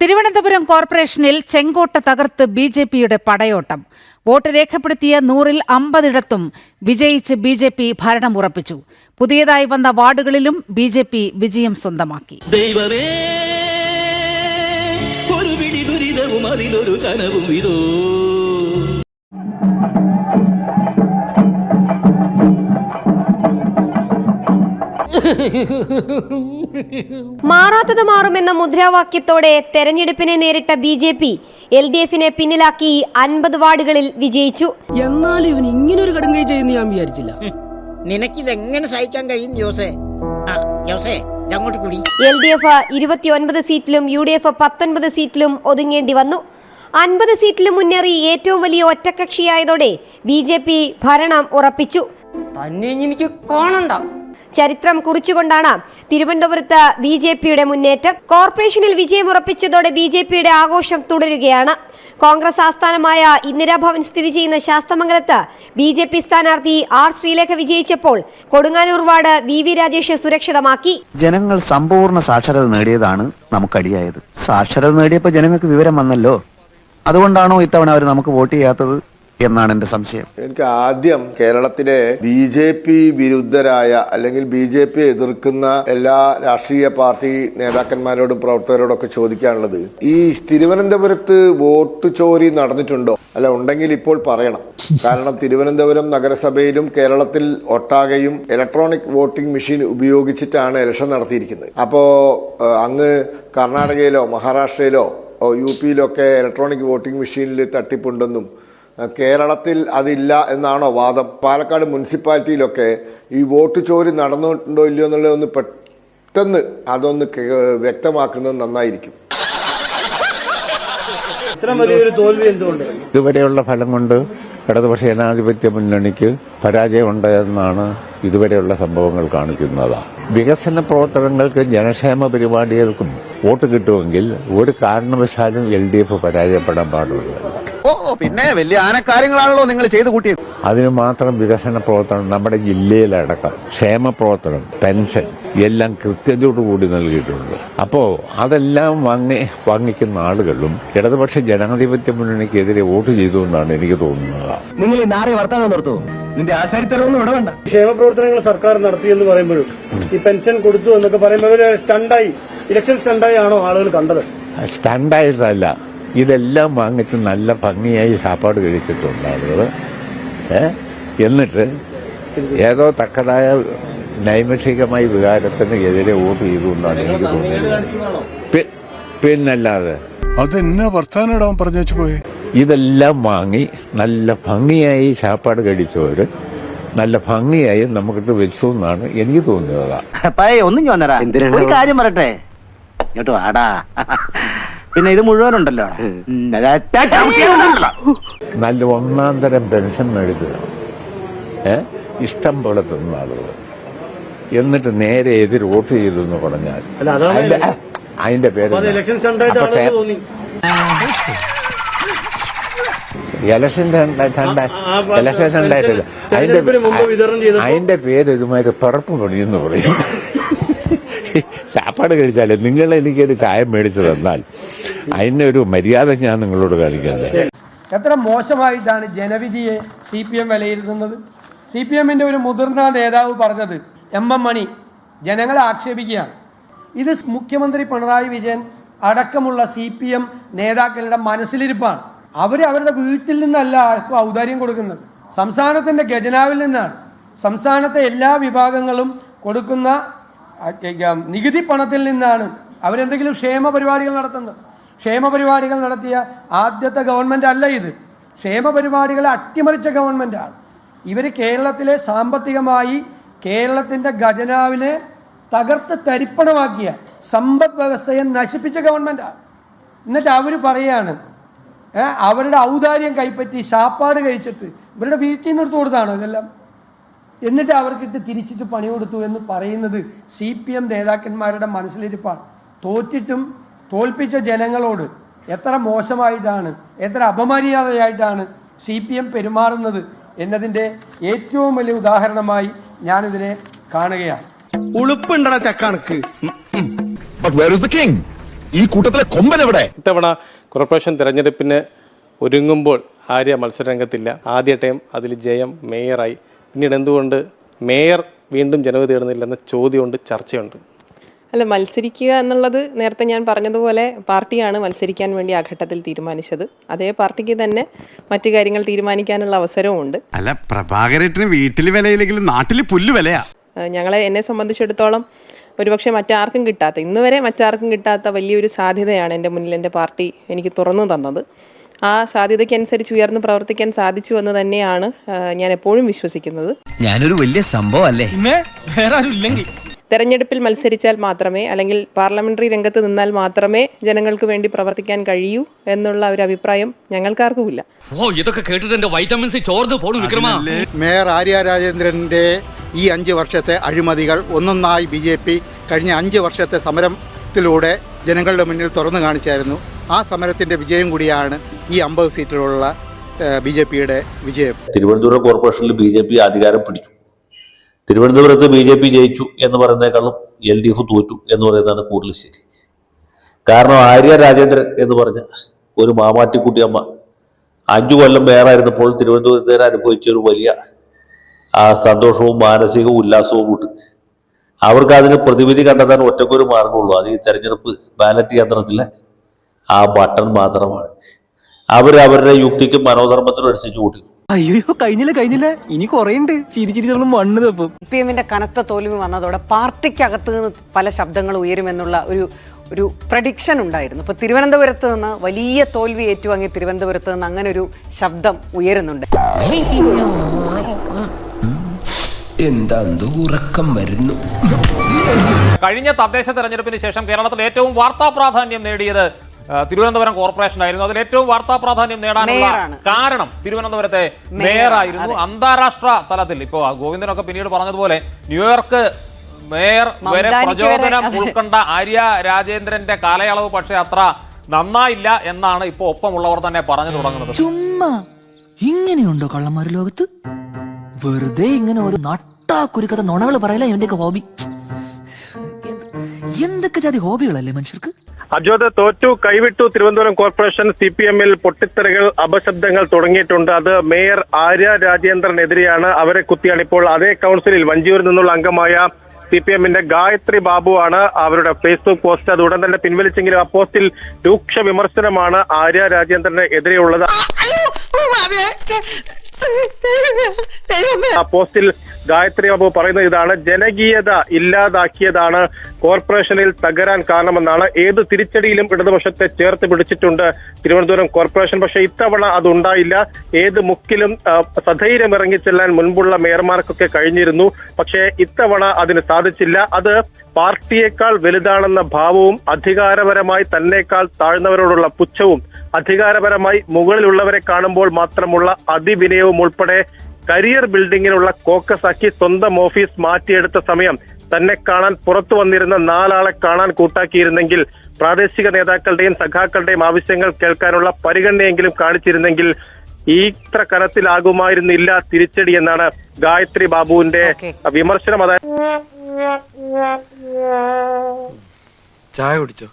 തിരുവനന്തപുരം കോർപ്പറേഷനിൽ ചെങ്കോട്ട തകർത്ത് ബി.ജെ.പിയുടെ പടയോട്ടം. വോട്ട് രേഖപ്പെടുത്തിയ 100-ൽ 50 വിജയിച്ച് ബി.ജെ.പി ഭരണം ഉറപ്പിച്ചു. പുതിയതായി വന്ന വാർഡുകളിലും ബി.ജെ.പി വിജയം സ്വന്തമാക്കി. മാറാത്തത് മാറുമെന്ന മുദ്രാവാക്യത്തോടെ തെരഞ്ഞെടുപ്പിനെ നേരിട്ട ബി.ജെ.പി LDF-നെ പിന്നിലാക്കി 50 വാർഡുകളിൽ വിജയിച്ചു. എന്നാലും ഇവൻ ഇങ്ങനൊരു കടുങ്കൈ ചെയ്യുന്ന ഞാൻ വിചാരിച്ചില്ല. നിനക്കിതെങ്ങനെ സഹിക്കാൻ കഴിയും ജോസേ? LDF 29 സീറ്റിലും UDF 19 സീറ്റിലും ഒതുങ്ങേണ്ടി വന്നു. 50 സീറ്റിലും മുന്നേറി ഏറ്റവും വലിയ ഒറ്റക്കക്ഷിയായതോടെ ബി.ജെ.പി ഭരണം ഉറപ്പിച്ചു. ചരിത്രം കുറിച്ചുകൊണ്ടാണ് തിരുവനന്തപുരത്ത് ബി.ജെ.പിയുടെ മുന്നേറ്റം. കോർപ്പറേഷനിൽ വിജയമുറപ്പിച്ചതോടെ ബി.ജെ.പിയുടെ ആഘോഷം തുടരുകയാണ്. കോൺഗ്രസ് ആസ്ഥാനമായ ഇന്ദിരാഭവൻ സ്ഥിതി ചെയ്യുന്ന ശാസ്തമംഗലത്ത് ബി.ജെ.പി സ്ഥാനാർത്ഥി R. ശ്രീലേഖ വിജയിച്ചപ്പോൾ കൊടുങ്ങാനൂർ വാർഡ് VV രാജേഷ് സുരക്ഷിതമാക്കി. ജനങ്ങൾ സമ്പൂർണ്ണ സാക്ഷരത നേടിയതാണ് നമുക്കടിയായത്. സാക്ഷരത നേടിയപ്പോൾ ജനങ്ങൾക്ക് വിവരം വന്നല്ലോ. അതുകൊണ്ടാണോ ഇത്തവണ അവർ നമുക്ക് വോട്ട് ചെയ്യാത്തത് എന്നാണ് എന്റെ സംശയം. എനിക്ക് ആദ്യം കേരളത്തിലെ BJP വിരുദ്ധരായ അല്ലെങ്കിൽ BJP എതിർക്കുന്ന എല്ലാ രാഷ്ട്രീയ പാർട്ടി നേതാക്കന്മാരോടും പ്രവർത്തകരോടൊക്കെ ചോദിക്കാനുള്ളത്, ഈ തിരുവനന്തപുരത്ത് വോട്ട് ചോരി നടന്നിട്ടുണ്ടോ? അല്ല, ഉണ്ടെങ്കിൽ ഇപ്പോൾ പറയണം. കാരണം തിരുവനന്തപുരം നഗരസഭയിലും കേരളത്തിൽ ഒട്ടാകെയും ഇലക്ട്രോണിക് വോട്ടിംഗ് മെഷീൻ ഉപയോഗിച്ചിട്ടാണ് ഇലക്ഷൻ നടത്തിയിരിക്കുന്നത്. അപ്പോൾ അങ്ങ് കർണാടകയിലോ മഹാരാഷ്ട്രയിലോ UP-യിലൊക്കെ ഇലക്ട്രോണിക് വോട്ടിംഗ് മെഷീനിൽ തട്ടിപ്പുണ്ടെന്നും കേരളത്തിൽ അതില്ല എന്നാണോ വാദം? പാലക്കാട് മുനിസിപ്പാലിറ്റിയിലൊക്കെ ഈ വോട്ട് ചോരി നടന്നിട്ടുണ്ടോ ഇല്ലയോ എന്നുള്ളതൊന്ന് പെട്ടെന്ന് അതൊന്ന് വ്യക്തമാക്കുന്നത് നന്നായിരിക്കും. ഇതുവരെയുള്ള ഫലം കൊണ്ട് ഇടതുപക്ഷ ജനാധിപത്യ മുന്നണിക്ക് പരാജയമുണ്ടെന്നാണ് ഇതുവരെയുള്ള സംഭവങ്ങൾ കാണിക്കുന്നത്. വികസന പ്രവർത്തനങ്ങൾക്കും ജനക്ഷേമ പരിപാടികൾക്കും വോട്ട് കിട്ടുമെങ്കിൽ ഒരു കാരണവശാലും LDF പരാജയപ്പെടാൻ പാടുള്ളൂ. പിന്നെ വലിയ ആനക്കാര്യങ്ങളാണല്ലോ നിങ്ങൾ ചെയ്തു കൂട്ടിയത്. അതിന് മാത്രം വികസന പ്രവർത്തനം നമ്മുടെ ജില്ലയിലടക്കം ക്ഷേമ പ്രവർത്തനം, പെൻഷൻ എല്ലാം കൃത്യതയോടുകൂടി നൽകിയിട്ടുണ്ട്. അപ്പോൾ അതെല്ലാം വാങ്ങിക്കുന്ന ആളുകളും ഇടതുപക്ഷ ജനാധിപത്യ മുന്നണിക്കെതിരെ വോട്ട് ചെയ്തു എന്നാണ് എനിക്ക് തോന്നുന്നത്. നിങ്ങൾ ഈ നാറിയ വർത്തമാനം നിർത്തൂ. നിന്റെ ആശാരിത്തരമൊന്നും ഇവിടെ വേണ്ട. ക്ഷേമ പ്രവർത്തനങ്ങൾ സർക്കാർ നടത്തിയെന്ന് പറയുമ്പോഴും ഈ പെൻഷൻ കൊടുത്തു എന്നൊക്കെ പറയുമ്പോൾ ഒരു സ്റ്റണ്ടായി, ഇലക്ഷൻ സ്റ്റണ്ടായി ആണോ ആളുകൾ കണ്ടത്? സ്റ്റണ്ടായിട്ടല്ല, ഇതെല്ലാം വാങ്ങിച്ച് നല്ല ഭംഗിയായി സാപ്പാട് കഴിച്ചിട്ടുണ്ട് ആളുകൾ. എന്നിട്ട് ഏതോ തക്കതായ നൈമിഷികമായ വികാരത്തിന് എതിരെ വോട്ട് ചെയ്തു എന്നാണ് എനിക്ക് തോന്നുന്നത്. പിന്നല്ലാതെ അതെന്നാ വർത്താനം പറഞ്ഞു പോയി. ഇതെല്ലാം വാങ്ങി നല്ല ഭംഗിയായി സാപ്പാട് കഴിച്ചവര് നല്ല ഭംഗിയായി നമുക്കിട്ട് വെച്ചു എന്നാണ് എനിക്ക് തോന്നുന്നത്. ഒന്നും ചോന്നരാ, ഒരു കാര്യം പറയട്ടെ കേട്ടോ ആടാ. പിന്നെ ഇത് മുഴുവനുണ്ടല്ലോ, നല്ല ഒന്നാം തരം പെൻഷൻ മേടിക്കുക, ഇഷ്ടം പോലെ തിന്ന ആളുകൾ, എന്നിട്ട് നേരെ എതിർ വോട്ട് ചെയ്തു എന്ന് പറഞ്ഞാൽ അതിന്റെ പേര് അതിന്റെ പേര് ഇതുമാതിരി പിറപ്പ് പണിയെന്ന് പറയും. സാപ്പാട് കഴിച്ചാലേ നിങ്ങൾ എനിക്കൊരു ചായ മേടിച്ചു തന്നാൽ അതിന്റെ ഒരു മര്യാദ ഞാൻ നിങ്ങളോട് കാണിക്കണ്ടേ? എത്ര മോശമായിട്ടാണ് ജനവിധിയെ CPM വിലയിരുത്തുന്നത്. CPM-ന്റെ ഒരു മുതിർന്ന നേതാവ് പറഞ്ഞത്, MM മണി ജനങ്ങളെ ആക്ഷേപിക്കുകയാണ്. ഇത് മുഖ്യമന്ത്രി പിണറായി വിജയൻ അടക്കമുള്ള CPM നേതാക്കളുടെ മനസ്സിലിരിപ്പാണ്. അവരുടെ വീട്ടിൽ നിന്നല്ല ആർക്കും ഔദാര്യം കൊടുക്കുന്നത്, സംസ്ഥാനത്തിൻ്റെ ഖജനാവിൽ നിന്നാണ്. സംസ്ഥാനത്തെ എല്ലാ വിഭാഗങ്ങളും കൊടുക്കുന്ന നികുതി പണത്തിൽ നിന്നാണ് അവരെന്തെങ്കിലും ക്ഷേമ പരിപാടികൾ നടത്തുന്നത്. ക്ഷേമ പരിപാടികൾ നടത്തിയ ആദ്യത്തെ ഗവൺമെൻറ് അല്ല ഇത്. ക്ഷേമ പരിപാടികളെ അട്ടിമറിച്ച ഗവൺമെൻറ്റാണ്. ഇവർ കേരളത്തിലെ സാമ്പത്തികമായി കേരളത്തിൻ്റെ ഖജനാവിനെ തകർത്ത് തരിപ്പണമാക്കിയ സമ്പദ് വ്യവസ്ഥയെ നശിപ്പിച്ച ഗവൺമെൻറ്റാണ്. എന്നിട്ട് അവർ പറയുകയാണ് അവരുടെ ഔദാര്യം കൈപ്പറ്റി ശാപ്പാട് കഴിച്ചിട്ട് ഇവരുടെ വീട്ടിൽ നിന്ന് എടുത്തു കൊടുത്താണ് ഇതെല്ലാം. എന്നിട്ട് അവർക്കിട്ട് തിരിച്ചിട്ട് പണി കൊടുത്തു എന്ന് പറയുന്നത് CPM നേതാക്കന്മാരുടെ മനസ്സിലിരിപ്പാണ്. തോറ്റിട്ടും തോൽപ്പിച്ച ജനങ്ങളോട് എത്ര മോശമായിട്ടാണ്, എത്ര അപമര്യാദയായിട്ടാണ് CPM പെരുമാറുന്നത് എന്നതിൻ്റെ ഏറ്റവും വലിയ ഉദാഹരണമായി ഞാനിതിനെ കാണുകയാണ്. ഉളുപ്പുണ്ടടാ ചക്കണക്ക്. ഈ കൂട്ടത്തിലെ കൊമ്പനെവിടെ? ഇത്തവണ കോർപ്പറേഷൻ തെരഞ്ഞെടുപ്പിന് ഒരുങ്ങുമ്പോൾ ആര്യ മത്സരരംഗത്തില്ല. ആദ്യ ടൈം അതിൽ ജയം മേയറായി. പിന്നീട് എന്തുകൊണ്ട് മേയർ വീണ്ടും ജനവിധി തേടുന്നില്ലെന്ന ചോദ്യമുണ്ട്, ചർച്ചയുണ്ട്. അല്ല, മത്സരിക്കുക എന്നുള്ളത് നേരത്തെ ഞാൻ പറഞ്ഞതുപോലെ പാർട്ടിയാണ് മത്സരിക്കാൻ വേണ്ടി ആ ഘട്ടത്തിൽ തീരുമാനിച്ചത്. അതേ പാർട്ടിക്ക് തന്നെ മറ്റു കാര്യങ്ങൾ തീരുമാനിക്കാനുള്ള അവസരവുമുണ്ട്. അല്ല, പ്രഭാകരേട്ടന് വീട്ടിൽ വിലയില്ലെങ്കിലും നാട്ടിൽ പുല്ല് വിലയാ. എന്നെ സംബന്ധിച്ചിടത്തോളം ഒരുപക്ഷെ മറ്റാർക്കും കിട്ടാത്ത, ഇന്ന് വരെ മറ്റാർക്കും കിട്ടാത്ത വലിയൊരു സാധ്യതയാണ് എൻ്റെ മുന്നിൽ എൻ്റെ പാർട്ടി എനിക്ക് തുറന്നു തന്നത്. ആ സാധ്യതയ്ക്കനുസരിച്ച് ഉയർന്ന് പ്രവർത്തിക്കാൻ സാധിച്ചു എന്ന് തന്നെയാണ് ഞാൻ എപ്പോഴും വിശ്വസിക്കുന്നത്. ഞാനൊരു വലിയ സംഭവം അല്ലേ? തെരഞ്ഞെടുപ്പിൽ മത്സരിച്ചാൽ മാത്രമേ, അല്ലെങ്കിൽ പാർലമെന്ററി രംഗത്ത് നിന്നാൽ മാത്രമേ ജനങ്ങൾക്ക് വേണ്ടി പ്രവർത്തിക്കാൻ കഴിയൂ എന്നുള്ള ഒരു അഭിപ്രായം ഞങ്ങൾക്കാർക്കുമില്ല. ഇതൊക്കെ കേട്ടിട്ട് എന്റെ വൈറ്റമിൻസ് ചോർന്ന് പോണു വിക്രമാ. മേയർ ആര്യ രാജേന്ദ്രന്റെ ഈ 5 വർഷത്തെ അഴിമതികൾ ഒന്നൊന്നായി BJP കഴിഞ്ഞ 5 വർഷത്തെ സമരത്തിലൂടെ ജനങ്ങളുടെ മുന്നിൽ തുറന്നു കാണിച്ചായിരുന്നു. ആ സമരത്തിന്റെ വിജയം കൂടിയാണ് ഈ 50 സീറ്റിലുള്ള BJPയുടെ വിജയം. തിരുവനന്തപുരം കോർപ്പറേഷനിൽ BJP അധികാരം പിടിച്ചു. തിരുവനന്തപുരത്ത് BJP ജയിച്ചു എന്ന് പറയുന്നേക്കാളും LDF തോറ്റു എന്ന് പറയുന്നതാണ് കൂടുതൽ ശരി. കാരണം ആര്യ രാജേന്ദ്രൻ എന്ന് പറഞ്ഞ ഒരു മാമാറ്റിക്കുട്ടിയമ്മ 5 കൊല്ലം മേയറായിരുന്നപ്പോൾ തിരുവനന്തപുരത്തേക്ക് അനുഭവിച്ച ഒരു വലിയ സന്തോഷവും മാനസികവും ഉല്ലാസവും കൂട്ട്. അവർക്ക് അതിന് പ്രതിവിധി കണ്ടെത്താൻ ഒറ്റക്കൊരു മാർഗമുള്ളൂ. അത് ഈ തെരഞ്ഞെടുപ്പ് ബാലറ്റ് യന്ത്രത്തിലെ ആ ബട്ടൺ മാത്രമാണ്. അവരുടെ യുക്തിക്കും മനോധർമ്മത്തിനും അനുസരിച്ച് കൂട്ടി. അയ്യോ, കഴിഞ്ഞില്ല, ഇനി കുറേയുണ്ട്. ചിരിച്ചിരി മണ്ണ് തപ്പും. CPM-ന്റെ കനത്ത തോൽവി വന്നതോടെ പാർട്ടിക്കകത്ത് നിന്ന് പല ശബ്ദങ്ങൾ ഉയരുമെന്നുള്ള ഒരു പ്രഡിക്ഷൻ ഉണ്ടായിരുന്നു. ഇപ്പോൾ തിരുവനന്തപുരത്ത് നിന്ന് വലിയ തോൽവി ഏറ്റുവാങ്ങിയ തിരുവനന്തപുരത്ത് നിന്ന് അങ്ങനെ ഒരു ശബ്ദം ഉയരുന്നുണ്ട്. എന്താ ഉറക്കം വരുന്നു. കഴിഞ്ഞ തദ്ദേശ തെരഞ്ഞെടുപ്പിന് ശേഷം കേരളത്തിൽ ഏറ്റവും വാർത്താ പ്രാധാന്യം നേടിയത് തിരുവനന്തപുരം കോർപ്പറേഷൻ ആയിരുന്നു. അതിൽ ഏറ്റവും വാർത്താ പ്രാധാന്യം നേടാനുള്ള കാരണം തിരുവനന്തപുരത്തെ മേയറായിരുന്നു. അന്താരാഷ്ട്ര തലത്തിൽ ഇപ്പോ ഗോവിന്ദനൊക്കെ പിന്നീട് പറഞ്ഞതുപോലെ ന്യൂയോർക്ക് മേയർ വരെ പ്രചോദനം ഉൾക്കൊണ്ട ആര്യ രാജേന്ദ്രന്റെ കാലയളവ് പക്ഷേ അത്ര നന്നായില്ല എന്നാണ് ഇപ്പോൾ ഒപ്പമുള്ളവർ തന്നെ പറഞ്ഞു തുടങ്ങുന്നത്. ചുമ്മാ ഇങ്ങനെയുണ്ടോ കള്ളന്മാര് ലോകത്ത്? വെറുതെ ഇങ്ങനെ ഒരു നട്ടാക്കുരുക്കഥ നുണകൾ പറയല ഇവന്റെയൊക്കെ ഹോബി. എന്തൊക്കെ ജാതി ഹോബികളല്ലേ മനുഷ്യർക്ക്. അജോദ് തോറ്റു, കൈവിട്ടു തിരുവനന്തപുരം കോർപ്പറേഷൻ. CPM-ൽ പൊട്ടിത്തെറികൾ, അപശബ്ദങ്ങൾ തുടങ്ങിയിട്ടുണ്ട്. അത് മേയർ ആര്യ രാജേന്ദ്രനെതിരെയാണ്. അവരെ കുത്തിയാണ് ഇപ്പോൾ അതേ കൗൺസിലിൽ വഞ്ചിയൂരിൽ നിന്നുള്ള അംഗമായ CPM-ന്റെ ഗായത്രി ബാബു ആണ് അവരുടെ ഫേസ്ബുക്ക് പോസ്റ്റ് അത് ഉടൻ തന്നെ പിൻവലിച്ചെങ്കിലും ആ പോസ്റ്റിൽ രൂക്ഷ വിമർശനമാണ് ആര്യ രാജേന്ദ്രന് എതിരെയുള്ളത്. ആ പോസ്റ്റിൽ ഗായത്രി ബാബു പറയുന്നത് ഇതാണ്: ജനകീയത ഇല്ലാതാക്കിയതാണ് കോർപ്പറേഷനിൽ തകരാൻ കാരണമെന്നാണ്. ഏത് തിരിച്ചടിയിലും ഇടതുപക്ഷത്തെ ചേർത്ത് പിടിച്ചിട്ടുണ്ട് തിരുവനന്തപുരം കോർപ്പറേഷൻ. പക്ഷെ ഇത്തവണ അതുണ്ടായില്ല. ഏത് മുക്കിലും സധൈര്യം ഇറങ്ങിച്ചെല്ലാൻ മുൻപുള്ള മേയർമാർക്കൊക്കെ കഴിഞ്ഞിരുന്നു. പക്ഷേ ഇത്തവണ അതിന് സാധിച്ചില്ല. അത് പാർട്ടിയേക്കാൾ വലുതാണെന്ന ഭാവവും അധികാരപരമായി തന്നേക്കാൾ താഴ്ന്നവരോടുള്ള പുച്ഛവും അധികാരപരമായി മുകളിലുള്ളവരെ കാണുമ്പോൾ മാത്രമുള്ള അതിവിനയവും ഉൾപ്പെടെ കരിയർ ബിൽഡിങ്ങിനുള്ള കോക്കസാക്കി സ്വന്തം ഓഫീസ് മാറ്റിയെടുത്ത സമയം തന്നെ കാണാൻ പുറത്തു വന്നിരുന്ന 4 ആളെ കാണാൻ കൂട്ടാക്കിയിരുന്നെങ്കിൽ, പ്രാദേശിക നേതാക്കളുടെയും സഖാക്കളുടെയും ആവശ്യങ്ങൾ കേൾക്കാനുള്ള പരിഗണനയെങ്കിലും കാണിച്ചിരുന്നെങ്കിൽ ഇത്ര കനത്തിലാകുമായിരുന്നില്ല തിരിച്ചടി എന്നാണ് ഗായത്രി ബാബുവിന്റെ വിമർശനം. അതായത് ചായ കുടിച്ചോ?